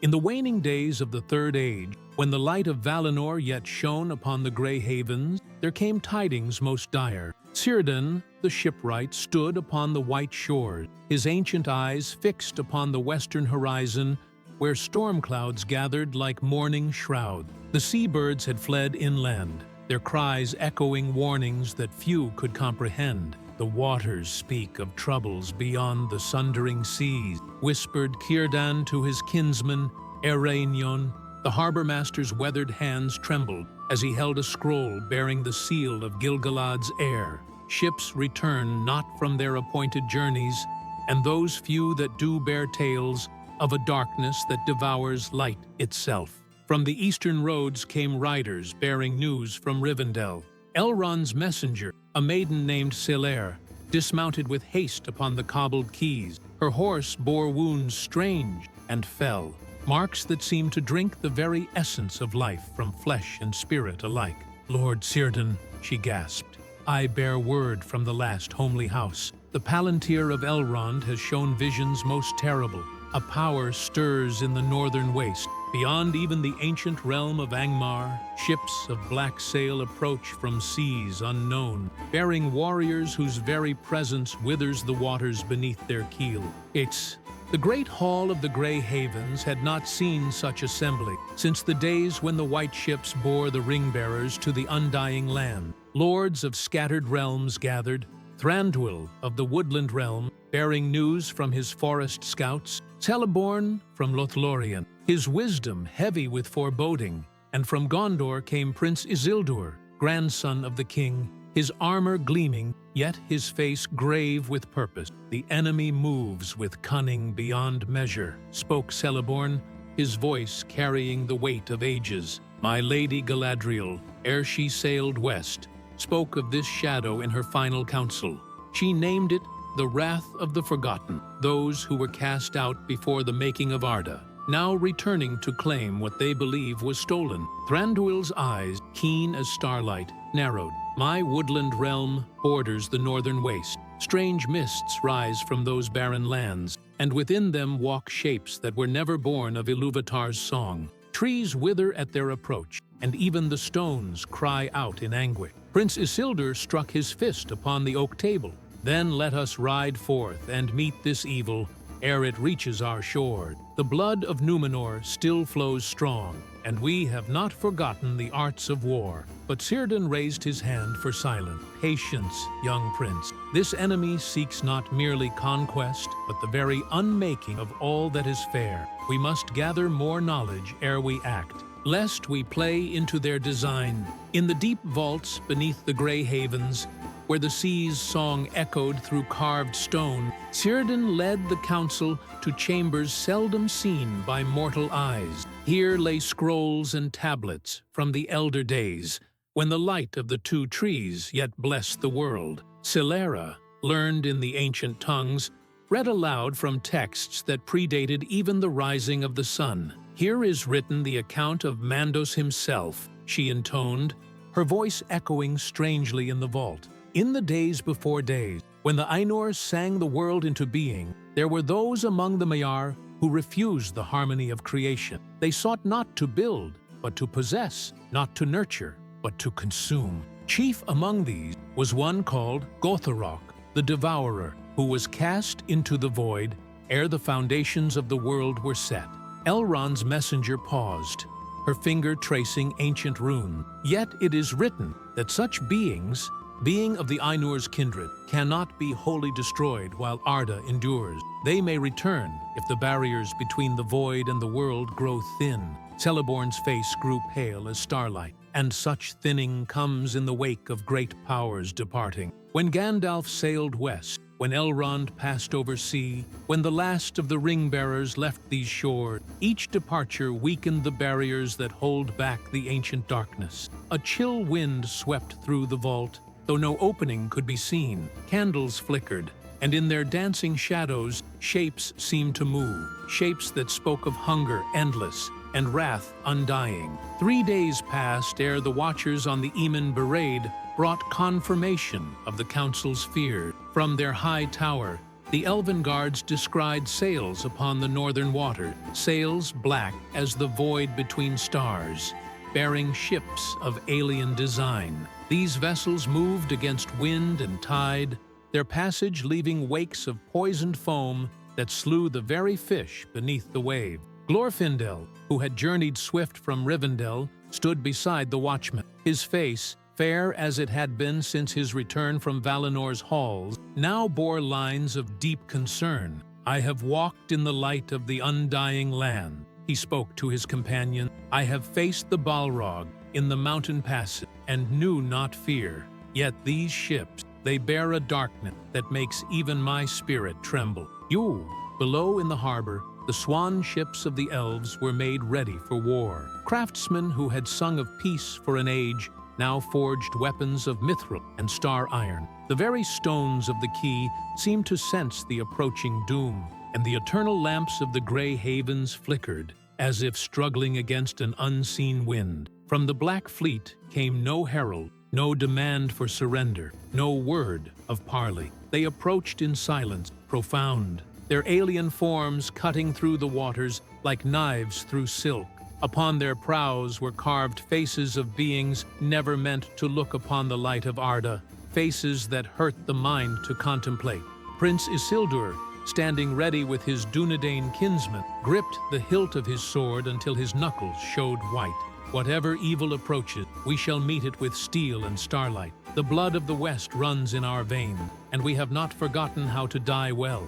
In the waning days of the Third Age, when the light of Valinor yet shone upon the Grey Havens, there came tidings most dire. Círdan, the shipwright, stood upon the white shores, his ancient eyes fixed upon the western horizon, where storm clouds gathered like mourning shrouds. The seabirds had fled inland, their cries echoing warnings that few could comprehend. The waters speak of troubles beyond the sundering seas, whispered Círdan to his kinsman, Ereinion. The harbor master's weathered hands trembled as he held a scroll bearing the seal of Gil-galad's heir. Ships return not from their appointed journeys, and those few that do bear tales of a darkness that devours light itself. From the eastern roads came riders bearing news from Rivendell. Elrond's messenger, a maiden named Celaire, dismounted with haste upon the cobbled quays. Her horse bore wounds strange and fell, marks that seemed to drink the very essence of life from flesh and spirit alike. "Lord Círdan," she gasped, "I bear word from the last homely house. The Palantir of Elrond has shown visions most terrible. A power stirs in the northern waste. Beyond even the ancient realm of Angmar, ships of black sail approach from seas unknown, bearing warriors whose very presence withers the waters beneath their keel." The great hall of the Grey Havens had not seen such assembly since the days when the white ships bore the ring-bearers to the undying land. Lords of scattered realms gathered, Thranduil of the woodland realm, bearing news from his forest scouts, Celeborn from Lothlorien, his wisdom heavy with foreboding, and from Gondor came Prince Isildur, grandson of the king, his armor gleaming, yet his face grave with purpose. "The enemy moves with cunning beyond measure," spoke Celeborn, his voice carrying the weight of ages. "My lady Galadriel, ere she sailed west, spoke of this shadow in her final counsel. She named it the Wrath of the Forgotten, those who were cast out before the making of Arda, now returning to claim what they believe was stolen." Thranduil's eyes, keen as starlight, narrowed. "My woodland realm borders the northern waste. Strange mists rise from those barren lands, and within them walk shapes that were never born of Ilúvatar's song. Trees wither at their approach, and even the stones cry out in anguish." Prince Isildur struck his fist upon the oak table. "Then let us ride forth and meet this evil ere it reaches our shore. The blood of Númenor still flows strong, and we have not forgotten the arts of war." But Círdan raised his hand for silence. "Patience, young prince. This enemy seeks not merely conquest, but the very unmaking of all that is fair. We must gather more knowledge ere we act, lest we play into their design." In the deep vaults beneath the Grey Havens, where the sea's song echoed through carved stone, Círdan led the council to chambers seldom seen by mortal eyes. Here lay scrolls and tablets from the elder days, when the light of the two trees yet blessed the world. Celaire, learned in the ancient tongues, read aloud from texts that predated even the rising of the sun. "Here is written the account of Mandos himself," she intoned, her voice echoing strangely in the vault. "In the days before days, when the Ainur sang the world into being, there were those among the Maiar who refused the harmony of creation. They sought not to build, but to possess, not to nurture, but to consume. Chief among these was one called Gotharok, the Devourer, who was cast into the void ere the foundations of the world were set." Elrond's messenger paused, her finger tracing ancient runes. "Yet it is written that such beings, being of the Ainur's kindred, cannot be wholly destroyed while Arda endures. They may return if the barriers between the void and the world grow thin." Celeborn's face grew pale as starlight. "And such thinning comes in the wake of great powers departing. When Gandalf sailed west, when Elrond passed over sea, when the last of the ring-bearers left these shores, each departure weakened the barriers that hold back the ancient darkness. A chill wind swept through the vault, though no opening could be seen. Candles flickered, and in their dancing shadows, shapes seemed to move, shapes that spoke of hunger endless and wrath undying. 3 days passed ere the watchers on the Emin Bereid brought confirmation of the council's fear. From their high tower, The elven guards descried sails upon the northern water, sails black as the void between stars, bearing ships of alien design. These vessels moved against wind and tide, their passage leaving wakes of poisoned foam that slew the very fish beneath the wave. Glorfindel, who had journeyed swift from Rivendell, stood beside the watchman. His face, fair as it had been since his return from Valinor's halls, now bore lines of deep concern. "I have walked in the light of the undying land," he spoke to his companion. "I have faced the Balrog in the mountain passes and knew not fear. Yet these ships, they bear a darkness that makes even my spirit tremble." Below in the harbor, the swan ships of the elves were made ready for war. Craftsmen who had sung of peace for an age now forged weapons of mithril and star iron. The very stones of the quay seemed to sense the approaching doom, and the eternal lamps of the Grey Havens flickered, as if struggling against an unseen wind. From the Black Fleet came no herald, no demand for surrender, no word of parley. They approached in silence, profound, their alien forms cutting through the waters like knives through silk. Upon their prows were carved faces of beings never meant to look upon the light of Arda, faces that hurt the mind to contemplate. Prince Isildur, standing ready with his Dunedain kinsman, gripped the hilt of his sword until his knuckles showed white. "Whatever evil approaches, we shall meet it with steel and starlight. The blood of the West runs in our veins, and we have not forgotten how to die well."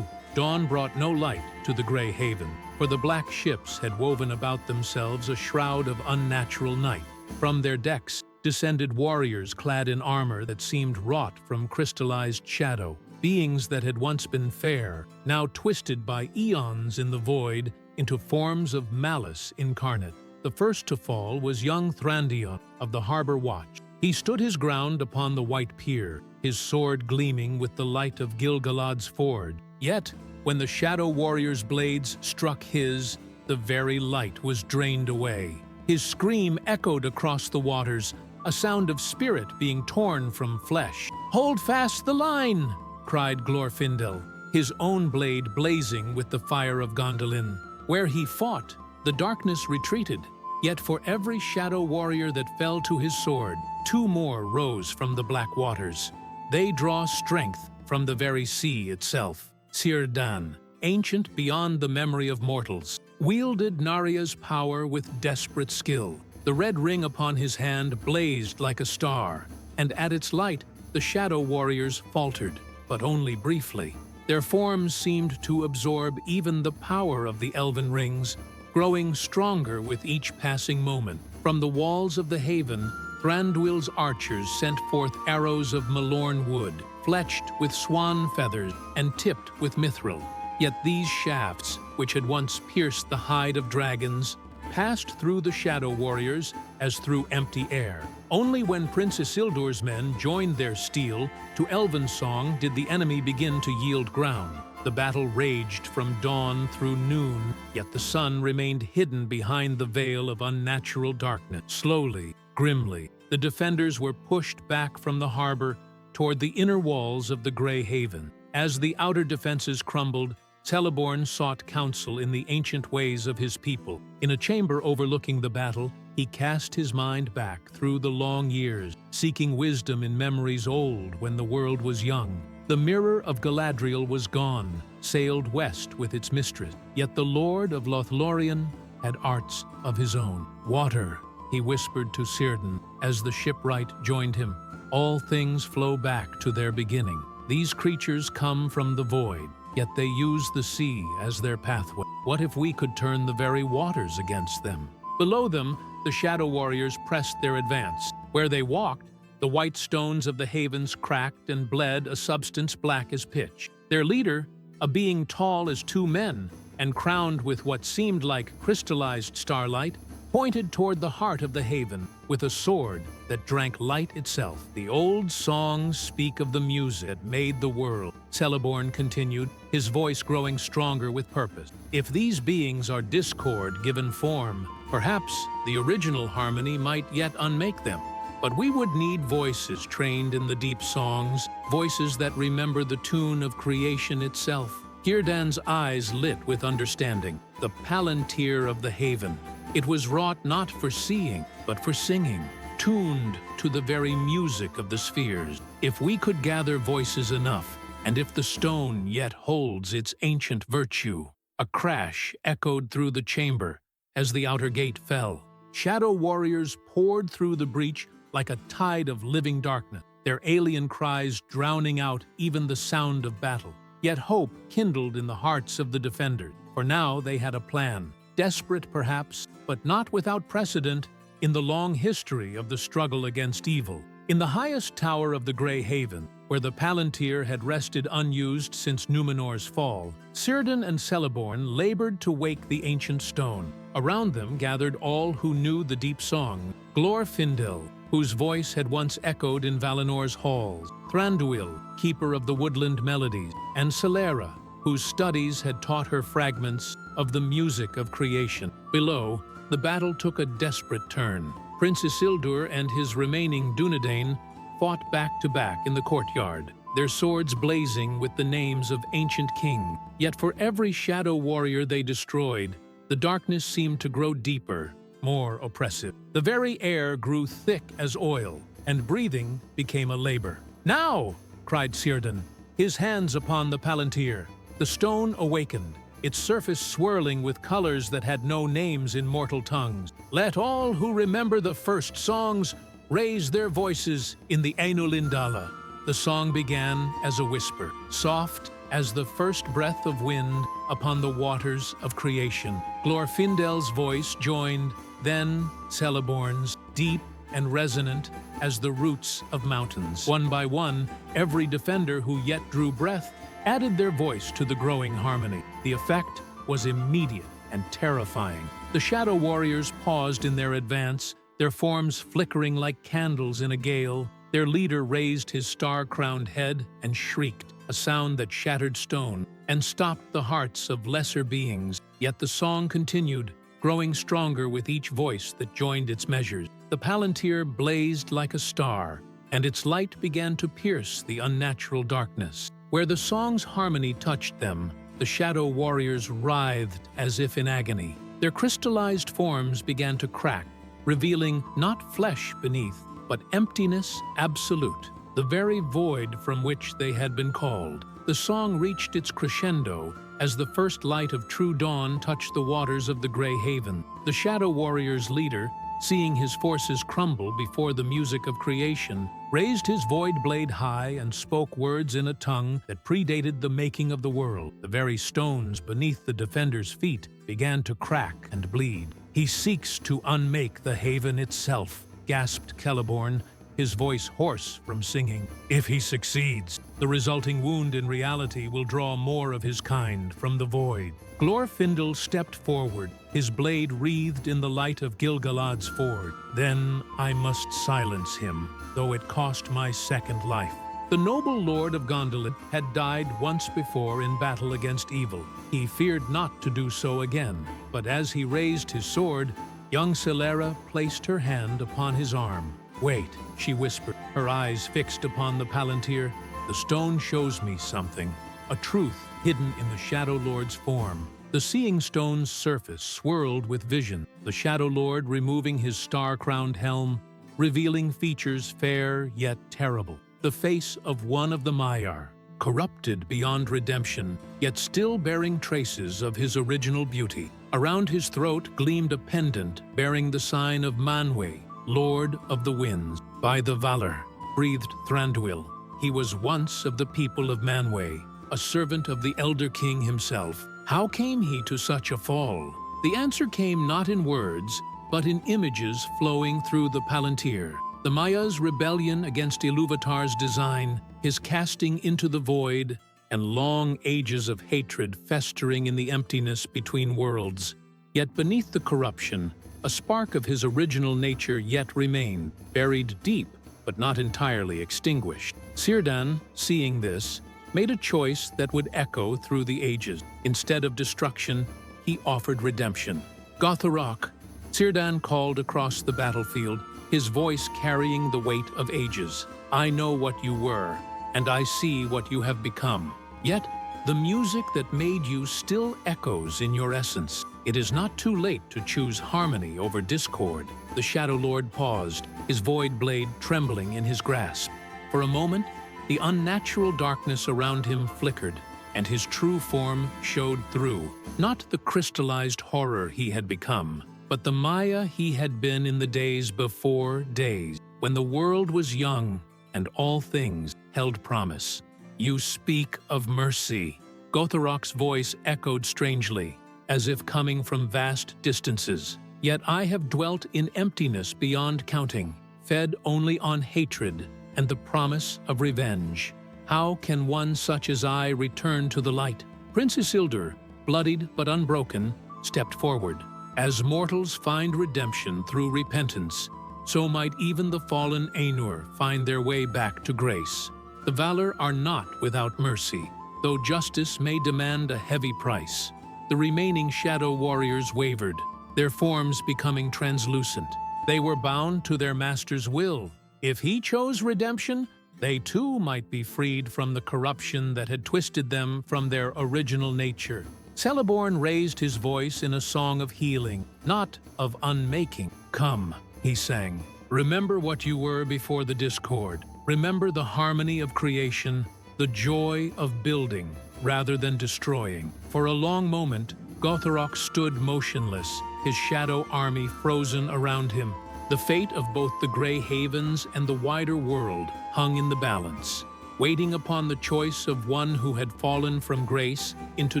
Dawn brought no light to the Grey Haven, for the black ships had woven about themselves a shroud of unnatural night. From their decks descended warriors clad in armor that seemed wrought from crystallized shadow, beings that had once been fair, now twisted by eons in the void into forms of malice incarnate. The first to fall was young Thrandion of the Harbor Watch. He stood his ground upon the white pier, his sword gleaming with the light of Gil-galad's forge. Yet, when the Shadow Warrior's blades struck his, the very light was drained away. His scream echoed across the waters, a sound of spirit being torn from flesh. "Hold fast the line!" cried Glorfindel, his own blade blazing with the fire of Gondolin. Where he fought, the darkness retreated, yet for every Shadow Warrior that fell to his sword, 2 more rose from the black waters. They draw strength from the very sea itself. Círdan, ancient beyond the memory of mortals, wielded Naria's power with desperate skill. The red ring upon his hand blazed like a star, and at its light the Shadow Warriors faltered, but only briefly. Their forms seemed to absorb even the power of the elven rings, growing stronger with each passing moment. From the walls of the haven, Thranduil's archers sent forth arrows of Malorn wood, fletched with swan feathers and tipped with mithril. Yet these shafts, which had once pierced the hide of dragons, passed through the Shadow Warriors as through empty air. Only when Prince Isildur's men joined their steel to elven song did the enemy begin to yield ground. The battle raged from dawn through noon, yet the sun remained hidden behind the veil of unnatural darkness. Slowly, grimly, the defenders were pushed back from the harbor toward the inner walls of the Grey Haven. As the outer defenses crumbled, Celeborn sought counsel in the ancient ways of his people. In a chamber overlooking the battle, he cast his mind back through the long years, seeking wisdom in memories old when the world was young. The mirror of Galadriel was gone, sailed west with its mistress. Yet the Lord of Lothlorien had arts of his own. "Water," he whispered to Círdan as the shipwright joined him. "All things flow back to their beginning. These creatures come from the void, yet they use the sea as their pathway. What if we could turn the very waters against them?" Below them, the Shadow Warriors pressed their advance. Where they walked, the white stones of the havens cracked and bled a substance black as pitch. Their leader, a being tall as 2 men and crowned with what seemed like crystallized starlight, pointed toward the heart of the haven with a sword that drank light itself. "The old songs speak of the music that made the world," Celeborn continued, his voice growing stronger with purpose. "If these beings are discord given form, perhaps the original harmony might yet unmake them." But we would need voices trained in the deep songs, voices that remember the tune of creation itself. Círdan's eyes lit with understanding, the Palantir of the Haven. It was wrought not for seeing, but for singing, tuned to the very music of the spheres. If we could gather voices enough, and if the stone yet holds its ancient virtue. A crash echoed through the chamber as the outer gate fell. Shadow warriors poured through the breach like a tide of living darkness, their alien cries drowning out even the sound of battle. Yet hope kindled in the hearts of the defenders, for now they had a plan, desperate perhaps, but not without precedent in the long history of the struggle against evil. In the highest tower of the Grey Haven, where the Palantir had rested unused since Numenor's fall, Círdan and Celeborn labored to wake the ancient stone. Around them gathered all who knew the deep song, Glorfindel, whose voice had once echoed in Valenor's halls, Thranduil, keeper of the woodland melodies, and Celera, whose studies had taught her fragments of the music of creation. Below, the battle took a desperate turn. Prince Isildur and his remaining Dunedain fought back to back in the courtyard, their swords blazing with the names of ancient kings. Yet for every shadow warrior they destroyed, the darkness seemed to grow deeper, more oppressive. The very air grew thick as oil, and breathing became a labor. "Now!" cried Círdan, his hands upon the Palantir. The stone awakened, its surface swirling with colors that had no names in mortal tongues. "Let all who remember the first songs raise their voices in the Ainulindala." The song began as a whisper, soft as the first breath of wind upon the waters of creation. Glorfindel's voice joined, then Celeborn's, deep and resonant as the roots of mountains. One by one, every defender who yet drew breath added their voice to the growing harmony. The effect was immediate and terrifying. The shadow warriors paused in their advance, their forms flickering like candles in a gale. Their leader raised his star-crowned head and shrieked, a sound that shattered stone and stopped the hearts of lesser beings. Yet the song continued, growing stronger with each voice that joined its measures. The Palantir blazed like a star, and its light began to pierce the unnatural darkness. Where the song's harmony touched them, the shadow warriors writhed as if in agony. Their crystallized forms began to crack, revealing not flesh beneath, but emptiness absolute, the very void from which they had been called. The song reached its crescendo as the first light of true dawn touched the waters of the Grey Haven. The Shadow Warrior's leader, seeing his forces crumble before the music of creation, raised his void blade high and spoke words in a tongue that predated the making of the world. The very stones beneath the defenders' feet began to crack and bleed. "He seeks to unmake the haven itself," gasped Celeborn, his voice hoarse from singing. "If he succeeds, the resulting wound in reality will draw more of his kind from the void." Glorfindel stepped forward, his blade wreathed in the light of Gil-galad's Ford. "Then I must silence him, though it cost my second life." The noble lord of Gondolin had died once before in battle against evil. He feared not to do so again, but as he raised his sword, young Celera placed her hand upon his arm. "Wait," she whispered, her eyes fixed upon the Palantir. "The stone shows me something, a truth hidden in the Shadow Lord's form." The seeing stone's surface swirled with vision, the Shadow Lord removing his star-crowned helm, revealing features fair yet terrible. The face of one of the Maiar, corrupted beyond redemption, yet still bearing traces of his original beauty. Around his throat gleamed a pendant bearing the sign of Manwë, Lord of the Winds. "By the Valar," breathed Thranduil, "he was once of the people of Manwë, a servant of the Elder King himself. How came he to such a fall?" The answer came not in words, but in images flowing through the Palantir. The Maya's rebellion against Ilúvatar's design, his casting into the void, and long ages of hatred festering in the emptiness between worlds. Yet beneath the corruption, a spark of his original nature yet remained, buried deep, but not entirely extinguished. Círdan, seeing this, made a choice that would echo through the ages. Instead of destruction, he offered redemption. "Gotharok," Círdan called across the battlefield, his voice carrying the weight of ages. I know what you were, and I see what you have become. Yet, the music that made you still echoes in your essence. It is not too late to choose harmony over discord. The Shadow Lord paused, his void blade trembling in his grasp. For a moment, the unnatural darkness around him flickered, and his true form showed through. Not the crystallized horror he had become, but the Maya he had been in the days before days, when the world was young and all things held promise. You speak of mercy. Gotharok's voice echoed strangely, as if coming from vast distances. Yet I have dwelt in emptiness beyond counting, fed only on hatred and the promise of revenge. How can one such as I return to the light? Prince Isildur, bloodied but unbroken, stepped forward. As mortals find redemption through repentance, so might even the fallen Ainur find their way back to grace. The Valar are not without mercy, though justice may demand a heavy price. The remaining Shadow Warriors wavered, their forms becoming translucent. They were bound to their master's will. If he chose redemption, they too might be freed from the corruption that had twisted them from their original nature. Celeborn raised his voice in a song of healing, not of unmaking. Come, he sang. Remember what you were before the discord. Remember the harmony of creation, the joy of building rather than destroying. For a long moment, Gotharok stood motionless, his shadow army frozen around him. The fate of both the Grey Havens and the wider world hung in the balance, waiting upon the choice of one who had fallen from grace into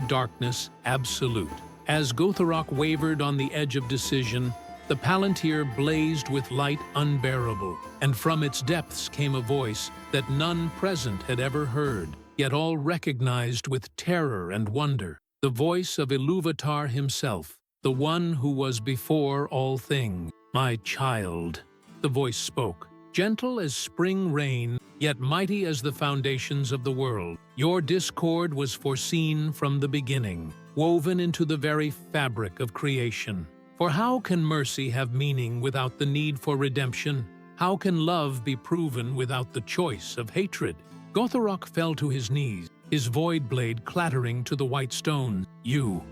darkness absolute. As Gotharok wavered on the edge of decision, the Palantir blazed with light unbearable, and from its depths came a voice that none present had ever heard, yet all recognized with terror and wonder. The voice of Ilúvatar himself, the one who was before all things. My child, the voice spoke, gentle as spring rain, yet mighty as the foundations of the world. Your discord was foreseen from the beginning, woven into the very fabric of creation. For how can mercy have meaning without the need for redemption? How can love be proven without the choice of hatred? Gotharok fell to his knees, his void blade clattering to the white stone. You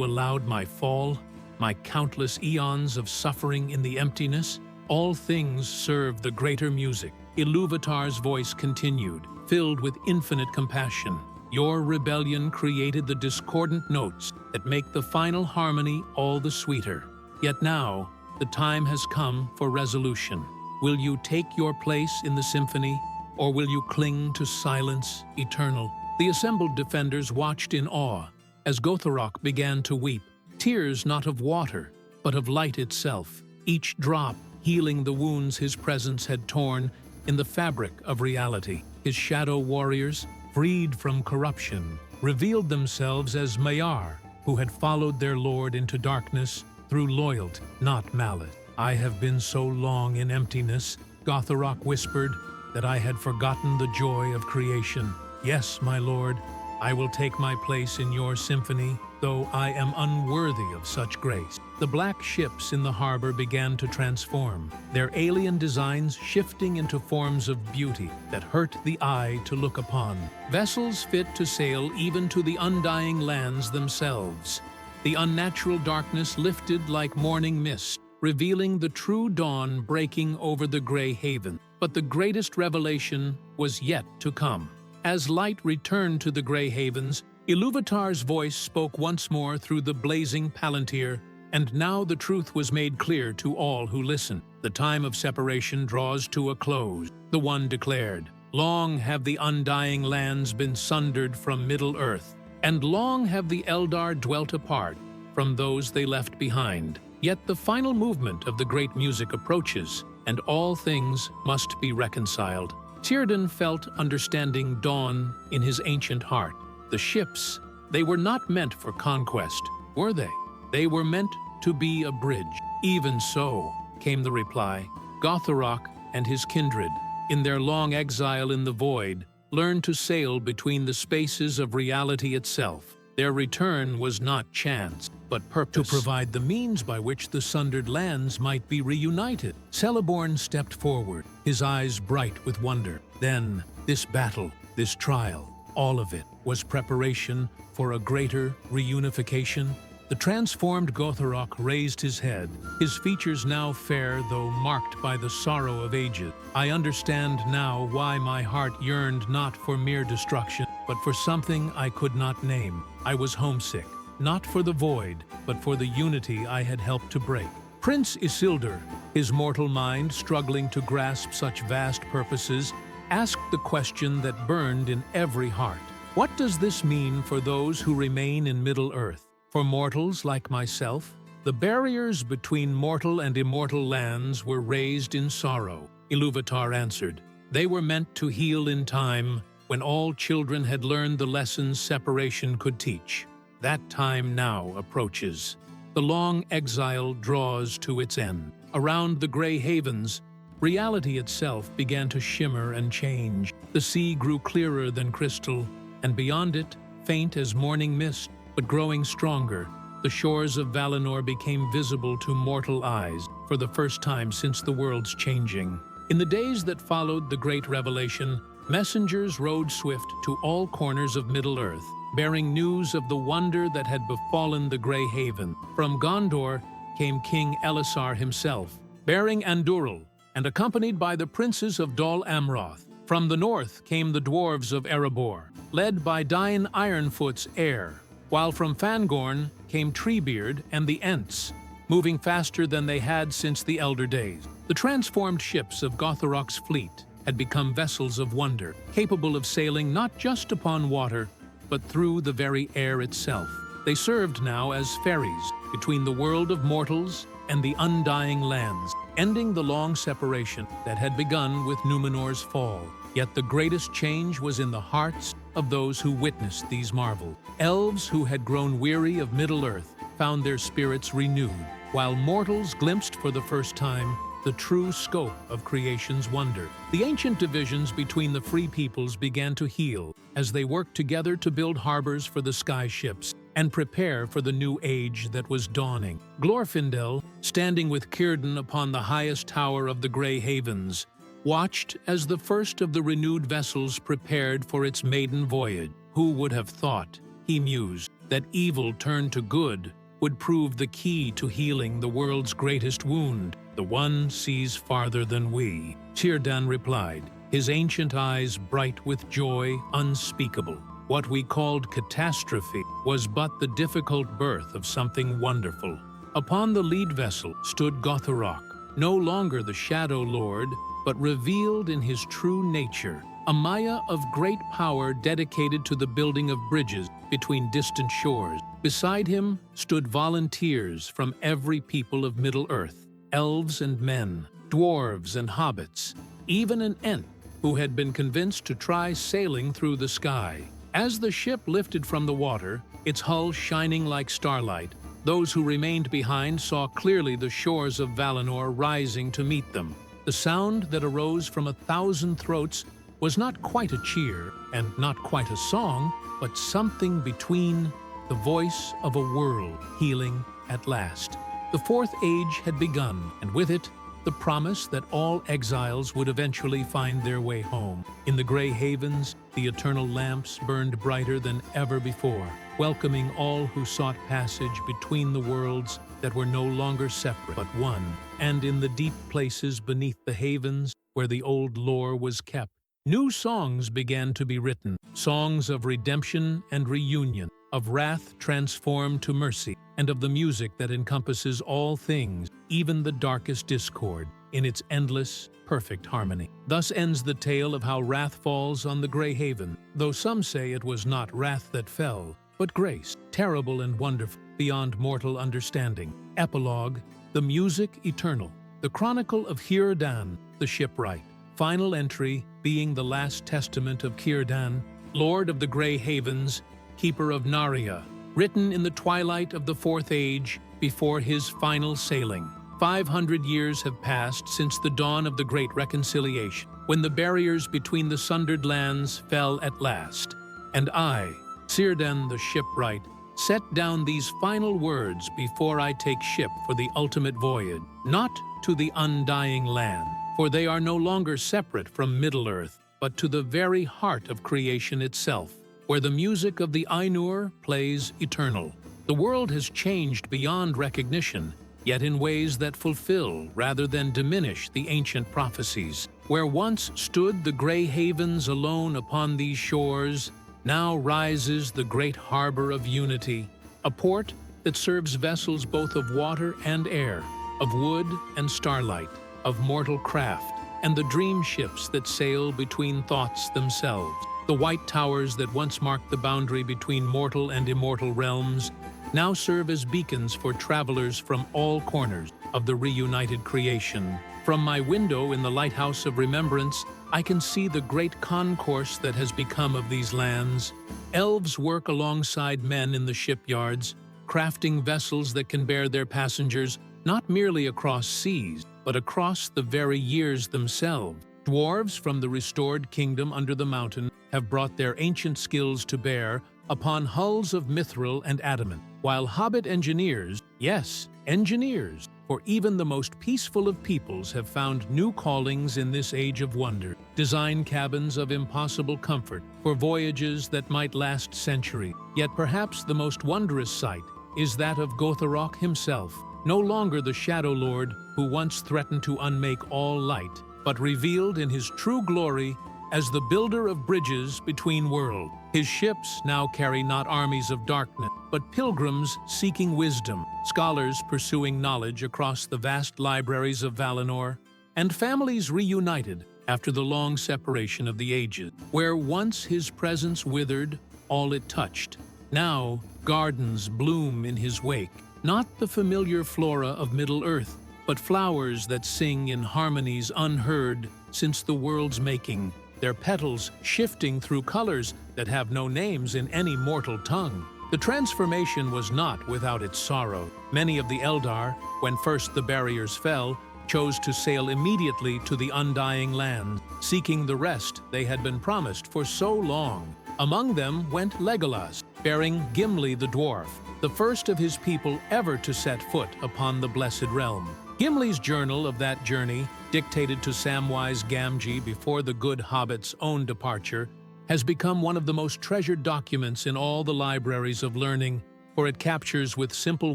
allowed my fall, my countless eons of suffering in the emptiness. All things serve the greater music. Ilúvatar's voice continued, filled with infinite compassion. Your rebellion created the discordant notes that make the final harmony all the sweeter. Yet now, the time has come for resolution. Will you take your place in the symphony, or will you cling to silence eternal? The assembled defenders watched in awe as Gotharok began to weep, tears not of water, but of light itself, each drop healing the wounds his presence had torn in the fabric of reality. His shadow warriors, freed from corruption, revealed themselves as Maiar, who had followed their lord into darkness through loyalty, not malice. I have been so long in emptiness, Gotharok whispered, that I had forgotten the joy of creation. Yes, my lord, I will take my place in your symphony, though I am unworthy of such grace. The black ships in the harbor began to transform, their alien designs shifting into forms of beauty that hurt the eye to look upon. Vessels fit to sail even to the undying lands themselves. The unnatural darkness lifted like morning mist, revealing the true dawn breaking over the Grey Haven. But the greatest revelation was yet to come. As light returned to the Grey Havens, Ilúvatar's voice spoke once more through the blazing Palantir, and now the truth was made clear to all who listened. The time of separation draws to a close, the one declared. Long have the undying lands been sundered from Middle-earth, and long have the Eldar dwelt apart from those they left behind. Yet the final movement of the great music approaches, and all things must be reconciled. Círdan felt understanding dawn in his ancient heart. The ships, they were not meant for conquest, were they? They were meant to be a bridge. Even so, came the reply, Gotharok and his kindred, in their long exile in the void, learned to sail between the spaces of reality itself. Their return was not chance, but purpose, to provide the means by which the sundered lands might be reunited. Celeborn stepped forward, his eyes bright with wonder. Then, this battle, this trial, all of it was preparation for a greater reunification. The transformed Gotharok raised his head, his features now fair though marked by the sorrow of ages. I understand now why my heart yearned not for mere destruction, but for something I could not name. I was homesick, not for the void, but for the unity I had helped to break. Prince Isildur, his mortal mind struggling to grasp such vast purposes, asked the question that burned in every heart. What does this mean for those who remain in Middle-earth? For mortals like myself, the barriers between mortal and immortal lands were raised in sorrow. Iluvatar answered, they were meant to heal in time, when all children had learned the lessons separation could teach. That time now approaches. The long exile draws to its end. Around the Grey Havens, reality itself began to shimmer and change. The sea grew clearer than crystal, and beyond it, faint as morning mist, but growing stronger, the shores of Valinor became visible to mortal eyes for the first time since the world's changing. In the days that followed the Great Revelation, messengers rode swift to all corners of Middle-earth, bearing news of the wonder that had befallen the Grey Haven. From Gondor came King Elisar himself, bearing Andúril, and accompanied by the princes of Dol Amroth. From the north came the dwarves of Erebor, led by Dain Ironfoot's heir, while from Fangorn came Treebeard and the Ents, moving faster than they had since the elder days. The transformed ships of Gotharok's fleet had become vessels of wonder, capable of sailing not just upon water, but through the very air itself. They served now as ferries between the world of mortals and the undying lands, ending the long separation that had begun with Numenor's fall. Yet the greatest change was in the hearts of those who witnessed these marvels. Elves who had grown weary of Middle-earth found their spirits renewed, while mortals glimpsed for the first time the true scope of creation's wonder. The ancient divisions between the free peoples began to heal as they worked together to build harbors for the sky ships and prepare for the new age that was dawning. Glorfindel, standing with Círdan upon the highest tower of the Grey Havens, watched as the first of the renewed vessels prepared for its maiden voyage. Who would have thought, he mused, that evil turned to good would prove the key to healing the world's greatest wound? The one sees farther than we. Círdan replied, his ancient eyes bright with joy unspeakable. What we called catastrophe was but the difficult birth of something wonderful. Upon the lead vessel stood Gotharok, no longer the Shadow Lord, but revealed in his true nature, a Maya of great power dedicated to the building of bridges between distant shores. Beside him stood volunteers from every people of Middle-earth, elves and men, dwarves and hobbits, even an Ent who had been convinced to try sailing through the sky. As the ship lifted from the water, its hull shining like starlight, those who remained behind saw clearly the shores of Valinor rising to meet them. The sound that arose from 1,000 throats was not quite a cheer and not quite a song, but something between, the voice of a world healing at last. The Fourth Age had begun, and with it, the promise that all exiles would eventually find their way home. In the Grey Havens, the eternal lamps burned brighter than ever before, welcoming all who sought passage between the worlds that were no longer separate but one. And in the deep places beneath the havens, where the old lore was kept, new songs began to be written, songs of redemption and reunion, of wrath transformed to mercy, and of the music that encompasses all things, even the darkest discord, in its endless, perfect harmony. Thus ends the tale of how wrath falls on the Grey Haven, though some say it was not wrath that fell, but grace, terrible and wonderful, beyond mortal understanding. Epilogue, the music eternal, the chronicle of Círdan, the shipwright. Final entry being the last testament of Círdan, Lord of the Grey Havens, Keeper of Narnia, written in the twilight of the Fourth Age before his final sailing. 500 years have passed since the dawn of the Great Reconciliation, when the barriers between the sundered lands fell at last, and I, Círdan the shipwright set down these final words before I take ship for the ultimate voyage, not to the undying land, for they are no longer separate from Middle-earth, but to the very heart of creation itself, where the music of the Ainur plays eternal. The world has changed beyond recognition, yet in ways that fulfill rather than diminish the ancient prophecies. Where once stood the Grey Havens alone upon these shores, now rises the great harbor of unity, a port that serves vessels both of water and air, of wood and starlight, of mortal craft, and the dream ships that sail between thoughts themselves. The white towers that once marked the boundary between mortal and immortal realms now serve as beacons for travelers from all corners of the reunited creation. From my window in the Lighthouse of Remembrance, I can see the great concourse that has become of these lands. Elves work alongside men in the shipyards, crafting vessels that can bear their passengers not merely across seas, but across the very years themselves. Dwarves from the restored kingdom under the mountain have brought their ancient skills to bear upon hulls of mithril and adamant, while hobbit engineers, yes, engineers, for even the most peaceful of peoples have found new callings in this age of wonder, design cabins of impossible comfort for voyages that might last centuries. Yet perhaps the most wondrous sight is that of Gotharok himself, no longer the Shadow Lord who once threatened to unmake all light, but revealed in his true glory as the builder of bridges between worlds. His ships now carry not armies of darkness, but pilgrims seeking wisdom, scholars pursuing knowledge across the vast libraries of Valinor, and families reunited after the long separation of the ages. Where once his presence withered all it touched, now gardens bloom in his wake, not the familiar flora of Middle-earth, but flowers that sing in harmonies unheard since the world's making, their petals shifting through colors that have no names in any mortal tongue. The transformation was not without its sorrow. Many of the Eldar, when first the barriers fell, chose to sail immediately to the undying land, seeking the rest they had been promised for so long. Among them went Legolas, bearing Gimli the dwarf, the first of his people ever to set foot upon the Blessed Realm. Gimli's journal of that journey, dictated to Samwise Gamgee before the good hobbit's own departure, has become one of the most treasured documents in all the libraries of learning, for it captures with simple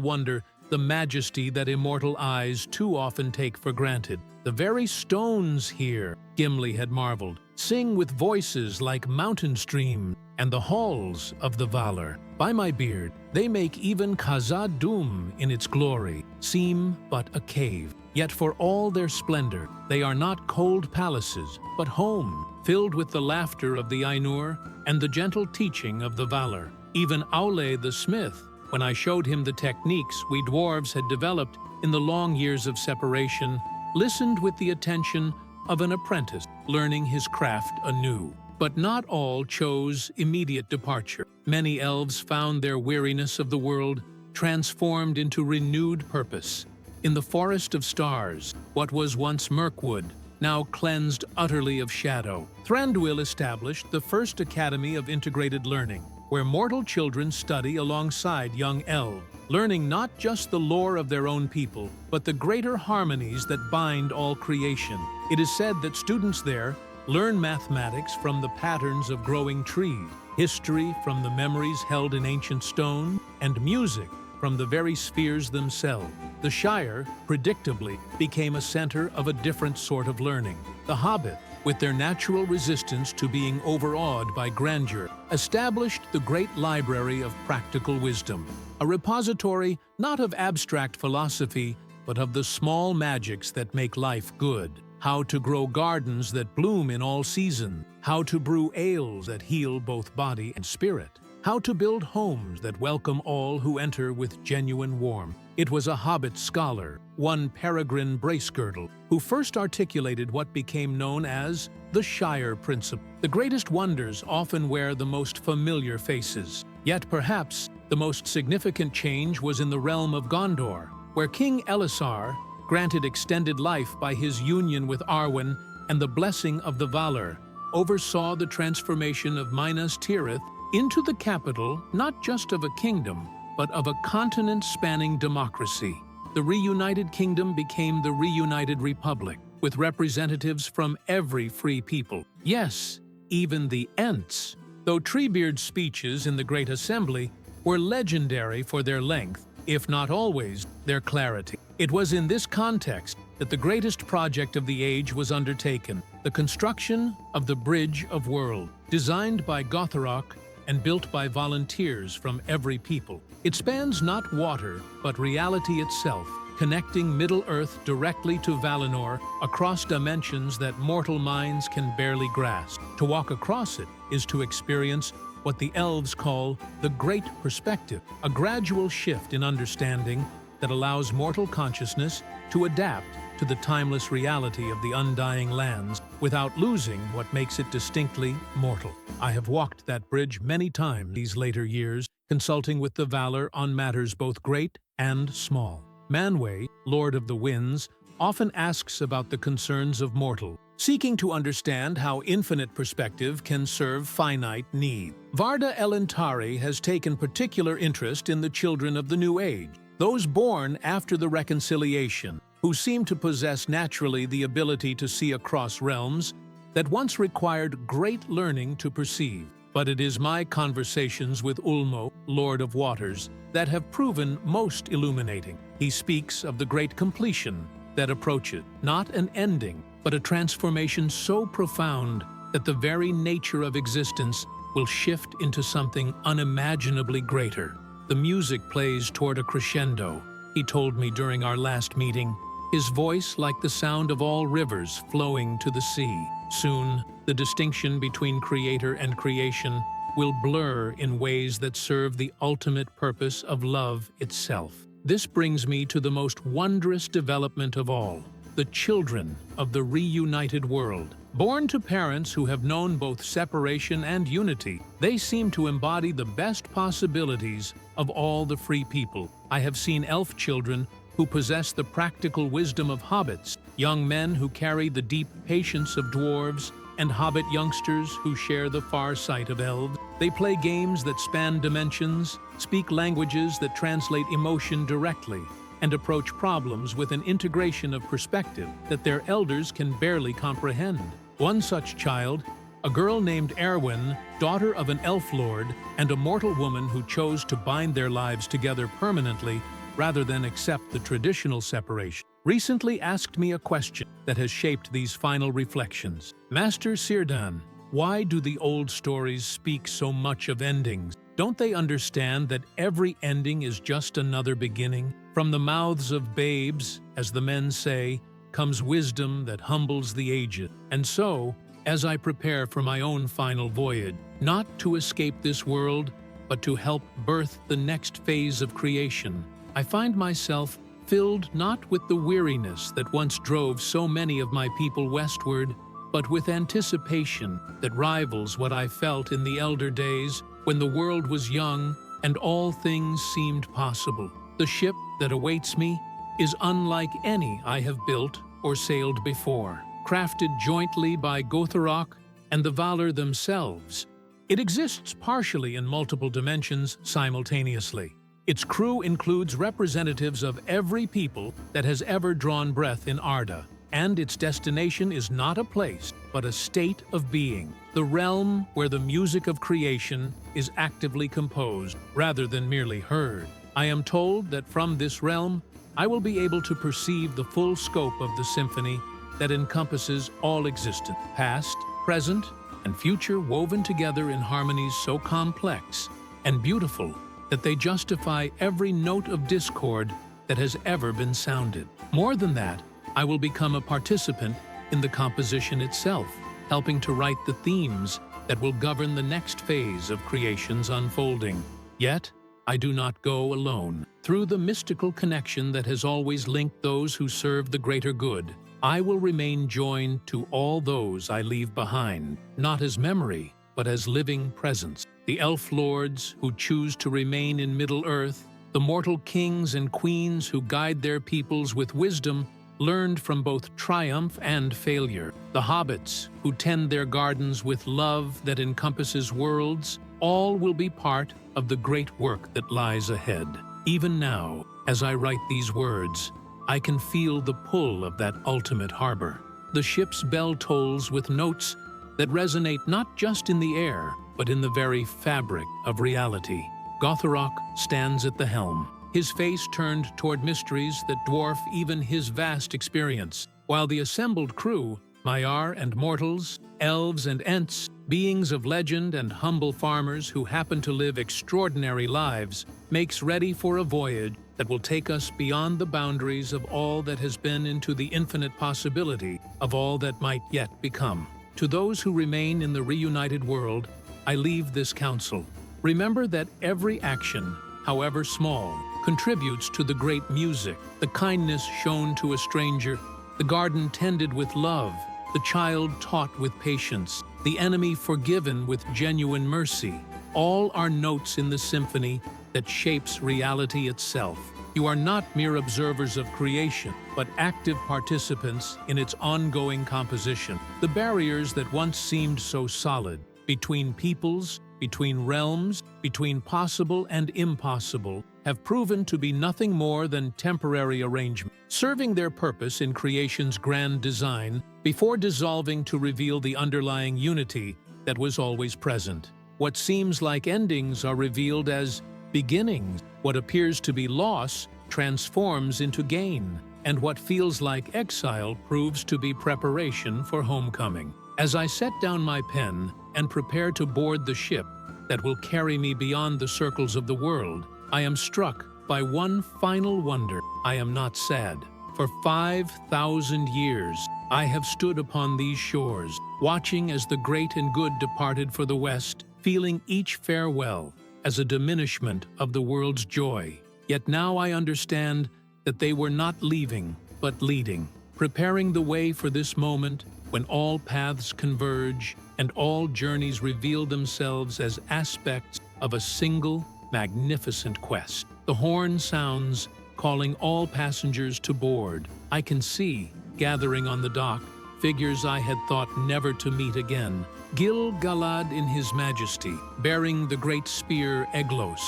wonder the majesty that immortal eyes too often take for granted. The very stones here, Gimli had marveled, sing with voices like mountain streams, and the halls of the Valar, by my beard, they make even Khazad-dûm in its glory seem but a cave. Yet for all their splendor, they are not cold palaces, but home, filled with the laughter of the Ainur and the gentle teaching of the Valar. Even Aule the smith, when I showed him the techniques we dwarves had developed in the long years of separation, listened with the attention of an apprentice learning his craft anew. But not all chose immediate departure. Many elves found their weariness of the world transformed into renewed purpose. In the Forest of Stars, what was once Mirkwood, now cleansed utterly of shadow, Thranduil established the first Academy of Integrated Learning, where mortal children study alongside young elves, learning not just the lore of their own people, but the greater harmonies that bind all creation. It is said that students there learn mathematics from the patterns of growing trees, history from the memories held in ancient stone, and music from the very spheres themselves. The Shire, predictably, became a center of a different sort of learning. The Hobbit, with their natural resistance to being overawed by grandeur, established the great library of practical wisdom, a repository not of abstract philosophy, but of the small magics that make life good. How to grow gardens that bloom in all seasons, how to brew ales that heal both body and spirit, how to build homes that welcome all who enter with genuine warmth. It was a Hobbit scholar, one Peregrine Bracegirdle, who first articulated what became known as the Shire Principle. The greatest wonders often wear the most familiar faces, yet perhaps the most significant change was in the realm of Gondor, where King Elessar, granted extended life by his union with Arwen and the blessing of the Valar, oversaw the transformation of Minas Tirith into the capital not just of a kingdom, but of a continent-spanning democracy. The reunited kingdom became the reunited republic, with representatives from every free people. Yes, even the Ents. Though Treebeard's speeches in the Great Assembly were legendary for their length, if not always their clarity. It was in this context that the greatest project of the age was undertaken, the construction of the Bridge of Worlds, designed by Gotharok and built by volunteers from every people. It spans not water, but reality itself, connecting Middle-earth directly to Valinor across dimensions that mortal minds can barely grasp. To walk across it is to experience what the elves call the Great Perspective, a gradual shift in understanding that allows mortal consciousness to adapt to the timeless reality of the undying lands without losing what makes it distinctly mortal. I have walked that bridge many times these later years, consulting with the Valar on matters both great and small. Manwë, Lord of the Winds, often asks about the concerns of mortal, seeking to understand how infinite perspective can serve finite need. Varda Elentari has taken particular interest in the children of the New Age, those born after the Reconciliation, who seem to possess naturally the ability to see across realms that once required great learning to perceive. But it is my conversations with Ulmo, Lord of Waters, that have proven most illuminating. He speaks of the great completion that approaches, not an ending, but a transformation so profound that the very nature of existence will shift into something unimaginably greater. The music plays toward a crescendo, he told me during our last meeting, his voice like the sound of all rivers flowing to the sea. Soon, the distinction between creator and creation will blur in ways that serve the ultimate purpose of love itself. This brings me to the most wondrous development of all, the children of the reunited world. Born to parents who have known both separation and unity, they seem to embody the best possibilities of all the free people. I have seen elf children who possess the practical wisdom of hobbits, young men who carry the deep patience of dwarves, and hobbit youngsters who share the far sight of elves. They play games that span dimensions, speak languages that translate emotion directly, and approach problems with an integration of perspective that their elders can barely comprehend. One such child, a girl named Erwin, daughter of an elf lord and a mortal woman who chose to bind their lives together permanently rather than accept the traditional separation, recently asked me a question that has shaped these final reflections. Master Círdan, why do the old stories speak so much of endings? Don't they understand that every ending is just another beginning? From the mouths of babes, as the men say, comes wisdom that humbles the aged. And so, as I prepare for my own final voyage, not to escape this world, but to help birth the next phase of creation, I find myself filled not with the weariness that once drove so many of my people westward, but with anticipation that rivals what I felt in the elder days when the world was young and all things seemed possible. The ship that awaits me is unlike any I have built or sailed before. Crafted jointly by Gotharok and the Valar themselves, it exists partially in multiple dimensions simultaneously. Its crew includes representatives of every people that has ever drawn breath in Arda, and its destination is not a place, but a state of being, the realm where the music of creation is actively composed rather than merely heard. I am told that from this realm, I will be able to perceive the full scope of the symphony that encompasses all existence, past, present, and future woven together in harmonies so complex and beautiful that they justify every note of discord that has ever been sounded. More than that, I will become a participant in the composition itself, helping to write the themes that will govern the next phase of creation's unfolding. Yet, I do not go alone. Through the mystical connection that has always linked those who serve the greater good, I will remain joined to all those I leave behind, not as memory, but as living presence. The elf lords who choose to remain in Middle-earth, the mortal kings and queens who guide their peoples with wisdom learned from both triumph and failure, the hobbits who tend their gardens with love that encompasses worlds, all will be part of the great work that lies ahead. Even now, as I write these words, I can feel the pull of that ultimate harbor. The ship's bell tolls with notes that resonate not just in the air, but in the very fabric of reality. Gotharok stands at the helm, his face turned toward mysteries that dwarf even his vast experience, while the assembled crew, Maiar and mortals, elves and ents, beings of legend and humble farmers who happen to live extraordinary lives, makes ready for a voyage that will take us beyond the boundaries of all that has been into the infinite possibility of all that might yet become. To those who remain in the reunited world, I leave this counsel. Remember that every action, however small, contributes to the great music, the kindness shown to a stranger, the garden tended with love, the child taught with patience, the enemy forgiven with genuine mercy. All are notes in the symphony that shapes reality itself. You are not mere observers of creation, but active participants in its ongoing composition. The barriers that once seemed so solid, between peoples, between realms, between possible and impossible, have proven to be nothing more than temporary arrangements, serving their purpose in creation's grand design before dissolving to reveal the underlying unity that was always present. What seems like endings are revealed as beginnings. What appears to be loss transforms into gain, and what feels like exile proves to be preparation for homecoming. As I set down my pen and prepare to board the ship that will carry me beyond the circles of the world, I am struck by one final wonder. I am not sad. For 5,000 years, I have stood upon these shores, watching as the great and good departed for the West, feeling each farewell as a diminishment of the world's joy. Yet now I understand that they were not leaving, but leading, preparing the way for this moment when all paths converge and all journeys reveal themselves as aspects of a single, magnificent quest. The horn sounds, calling all passengers to board. I can see, gathering on the dock, figures I had thought never to meet again. Gil-galad in his majesty, bearing the great spear Eglos.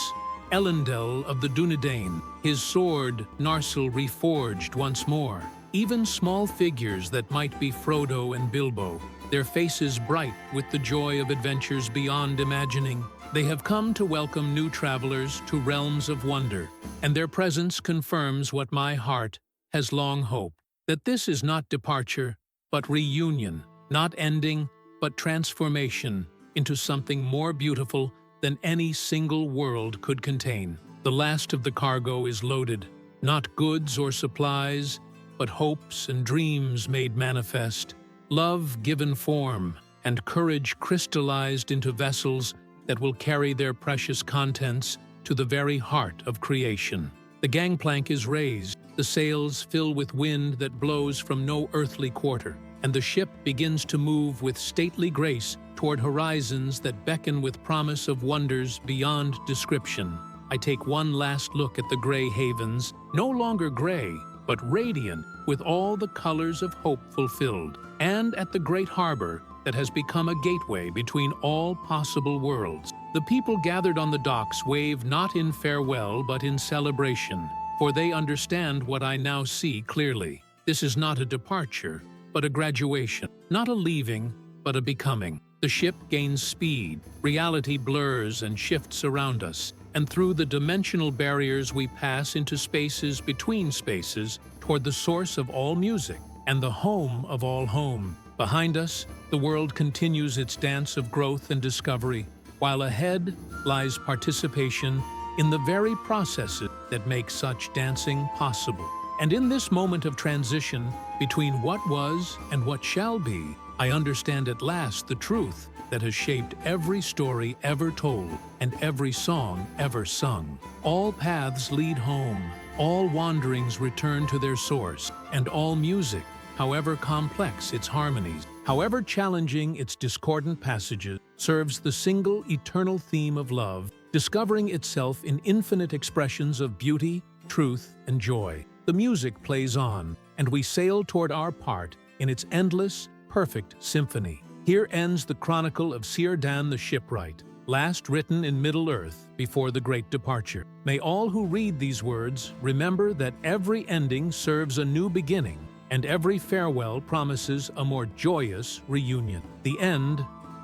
Elendil of the Dunedain, his sword Narsil reforged once more. Even small figures that might be Frodo and Bilbo, their faces bright with the joy of adventures beyond imagining. They have come to welcome new travelers to realms of wonder, and their presence confirms what my heart has long hoped, that this is not departure, but reunion, not ending, but transformation into something more beautiful than any single world could contain. The last of the cargo is loaded, not goods or supplies, but hopes and dreams made manifest, love given form, and courage crystallized into vessels that will carry their precious contents to the very heart of creation. The gangplank is raised, the sails fill with wind that blows from no earthly quarter, and the ship begins to move with stately grace toward horizons that beckon with promise of wonders beyond description. I take one last look at the gray havens, no longer gray, but radiant with all the colors of hope fulfilled, and at the great harbor that has become a gateway between all possible worlds. The people gathered on the docks wave not in farewell but in celebration, for they understand what I now see clearly. This is not a departure, but a graduation, not a leaving, but a becoming. The ship gains speed, reality blurs and shifts around us, and through the dimensional barriers we pass into spaces between spaces toward the source of all music and the home of all home. Behind us, the world continues its dance of growth and discovery, while ahead lies participation in the very processes that make such dancing possible. And in this moment of transition between what was and what shall be, I understand at last the truth that has shaped every story ever told and every song ever sung. All paths lead home, all wanderings return to their source, and all music, however complex its harmonies, however challenging its discordant passages, serves the single eternal theme of love, discovering itself in infinite expressions of beauty, truth, and joy. The music plays on, and we sail toward our part in its endless, perfect symphony. Here ends the chronicle of Círdan the Shipwright, last written in Middle-earth before the great departure. May all who read these words remember that every ending serves a new beginning, and every farewell promises a more joyous reunion. The end